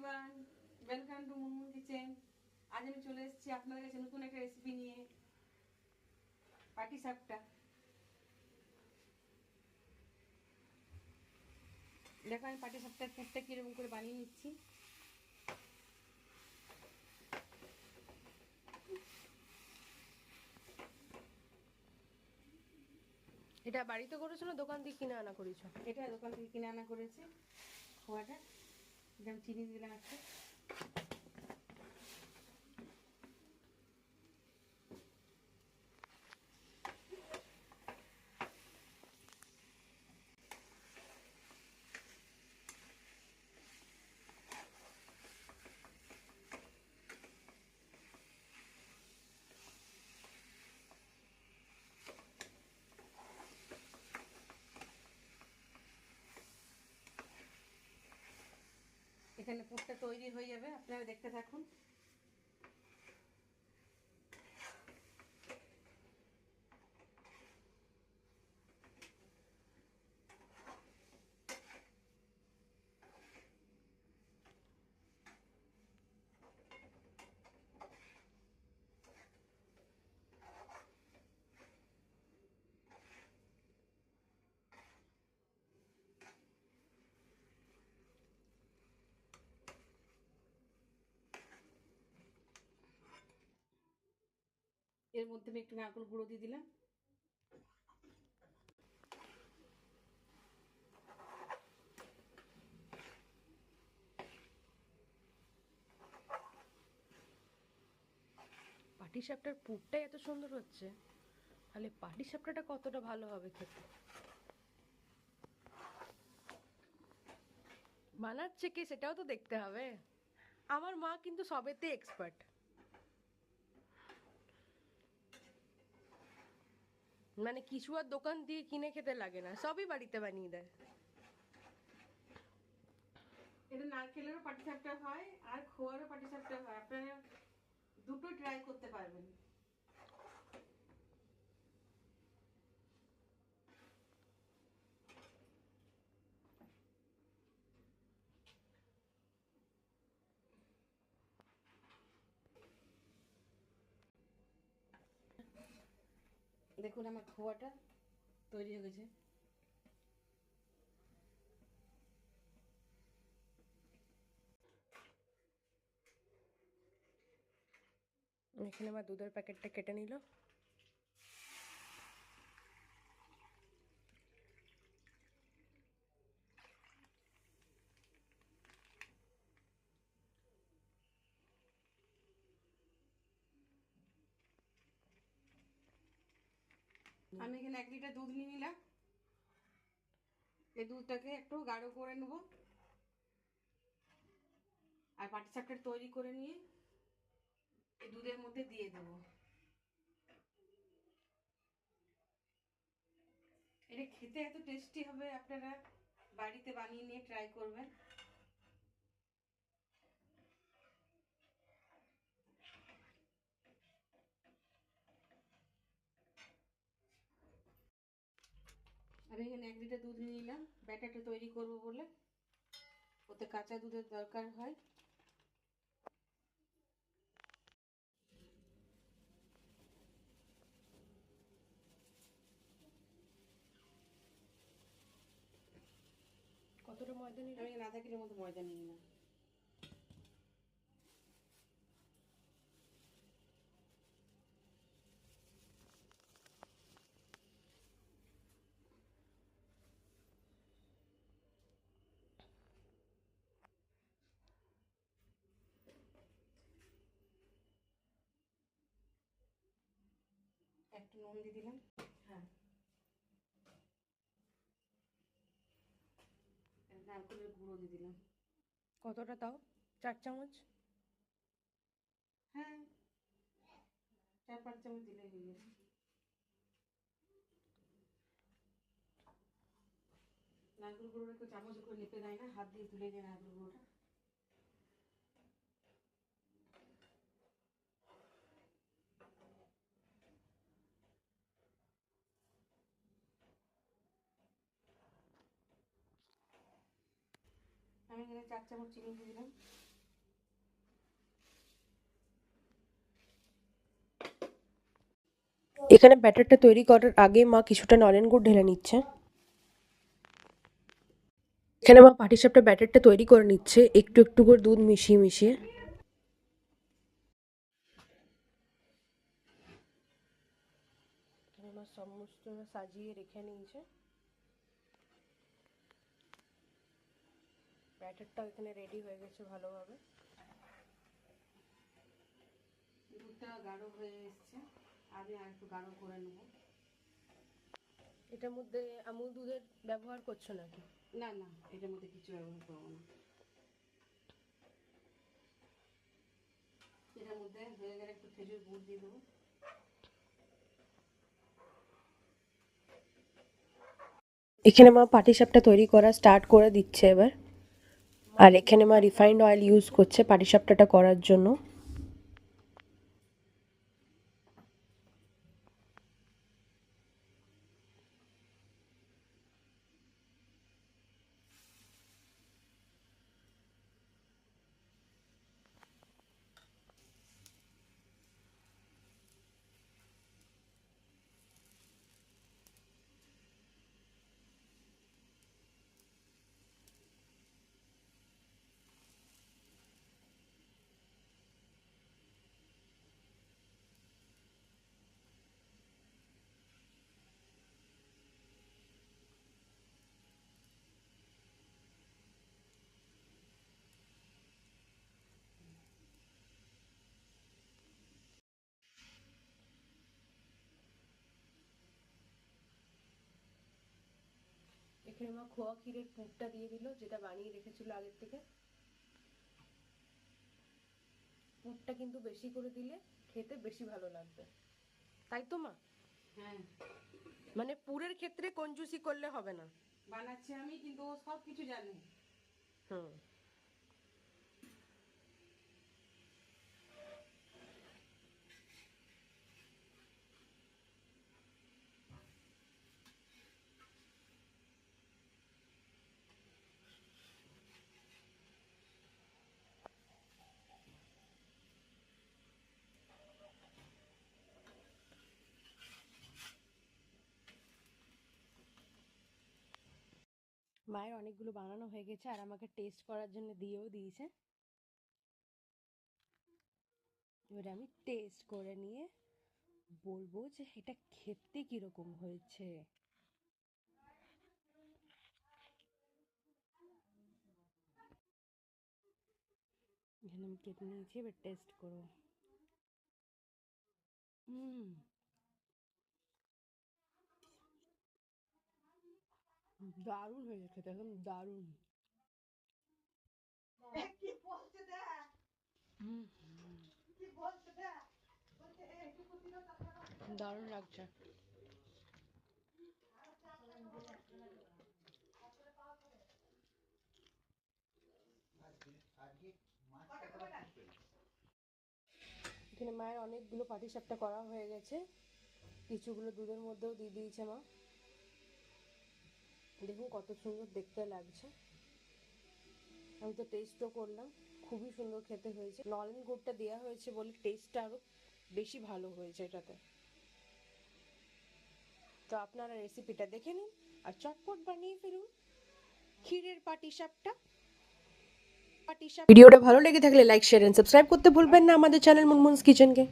Everyone, welcome to Munmun kitchen. আজ আমি চলে এসেছি আপনাদের কাছে নতুন একটা রেসিপি নিয়ে, পাটিসাপটা। দেখো আমি পাটিসাপটার পুরটা কীরকম করে বানিয়ে নিচ্ছি। এটা বাড়িতে করেছো না দোকান থেকে কিনে আনা করেছো? এটা দোকান থেকে কিনে আনা করেছে। খোয়াটা যেমন চিনি দিলাম একটা, এখানে পুরটা তৈরি হয়ে যাবে, আপনারা দেখতে থাকুন। এর মধ্যে আমি একটু নারকেল গুঁড়ো দিয়ে দিলাম। পাটিসাপটার পুরটাই এত সুন্দর হচ্ছে, তাহলে পাটিসাপটাটা কতটা ভালো হবে খেতে। বানাচ্ছে কে সেটাও তো দেখতে হবে। আমার মা কিন্তু সবেতে এক্সপার্ট, মানে কিছু আর দোকান দিয়ে কিনে খেতে লাগে না, সবই বাড়িতে বানিয়ে দেয়। এটা নারকেলেরও পাটিসাপটা হয় আর খোয়ারও পাটিসাপটা হয়, আপনারা দুটো ট্রাই করতে পারবেন। দেখুন আমার খোয়াটা তৈরি হয়ে গেছে। এখানে আমার দুধের প্যাকেটটা কেটে নিল। আমি এখানে 1 লিটার দুধ নিয়ে নিলাম। এই দুধটাকে একটু গাঢ় করে নেব আর পাটিসাপটা তৈরি করে নিয়ে এই দুধের মধ্যে দিয়ে দেব। এটা খেতে এত টেস্টি হবে, আপনারা বাড়িতে বানিয়ে নিয়ে ট্রাই করবেন। আমি এখানে 1 লিটার দুধ নিয়ে নিলাম ব্যাটারটা তৈরি করব বলে। ওতে কাঁচা দুধের দরকার হয়। কতটা ময়দা নিল? আমি এখানে 1/2 কিলোর মতো ময়দা নিয়ে নিলাম। একটু নুন দিয়ে দিলাম। হ্যাঁ, নারকেলের গুঁড়ো দিয়ে দিলাম। কতটা তাও? 4 চামচ? হ্যাঁ, 4-5 চামচ দিলেই হয়ে যাবে। নারকেল গুঁড়োটা একটু চামচ করে নিতে দেয় না, হাত দিয়ে তুলে যায় নারকেল গুঁড়োটা। আমি এখানে 4 চামচ চিনি দিয়ে দিলাম। এখানে ব্যাটারটা তৈরি করার আগে মা কিছুটা নলেন গুড় ঢেলে নিচ্ছে। এখানে মা পাটিসাপটা ব্যাটারটা তৈরি করে নিচ্ছে একটু একটু করে দুধ মিশিয়ে মিশিয়ে। এখানে মা সমস্ত সাজিয়ে রেখে নিয়েছে। ব্যাটারটাও এখানে রেডি হয়ে গেছে ভালোভাবে। দুধটা গাঢ় হয়ে এসছে, আমি আর একটু গাঢ় করে নেব। এটার মধ্যে আমুল দুধের ব্যবহার করছো নাকি? না না, এটার মধ্যে কিছু ব্যবহার করবো না। এটার মধ্যে হয়ে গেলে একটু খেজুর গুড় দিয়ে দেবো। এখানে মা পাটিসাপটা তৈরি করা স্টার্ট করে দিচ্ছে এবার। আর এখানে মা রিফাইন্ড অয়েল ইউজ করছে পাটিসাপটাটা করার জন্য। এখানে মা খোয়া ক্ষীরের পুরটা দিয়ে দিল, যেটা বানিয়ে রেখেছিল আগের থেকে। পুরটা কিন্তু বেশি করে দিলে খেতে বেশি ভালো লাগবে, তাই তো মা? হ্যাঁ, মানে পুরের ক্ষেত্রে কঞ্জুসি করলে হবে না। বানাচ্ছি আমি, কিন্তু ও সব কিছু জানে। হুম। মায়ের অনেকগুলো বানানো হয়ে গেছে আর আমাকে টেস্ট করার জন্য দিয়েও দিয়েছে। এবারে আমি টেস্ট করে নিয়ে বলবো যে এটা খেতে কিরকম হয়েছে। এখানে আমি কেটে নিয়েছি, এবার টেস্ট করবো। হুম, দারুণ হয়েছে খেতে, একদম দারুণ। হুম, দারুণ লাগছে। এখানে মায়ের অনেকগুলো পাটিসাপটা করা হয়ে গেছে, কিছুগুলো দুধের মধ্যেও দিয়ে দিয়েছে মা। দেখুন কত সুন্দর দেখতে লাগছে। আমি তো টেস্টও করলাম, খুবই সুন্দর খেতে হয়েছে। নলেন গুড়টা দেওয়া হয়েছে বলে টেস্টটা আরো বেশি ভালো হয়েছে এটাতে। তো আপনারা রেসিপিটা দেখে নিন আর চটপট বানিয়ে ফেলুন ক্ষীরের পাটিসাপটা। ভিডিওটা ভালো লেগে থাকলে লাইক শেয়ার এন্ড সাবস্ক্রাইব করতে ভুলবেন না আমাদের চ্যানেল মুনমুনস কিচেনকে।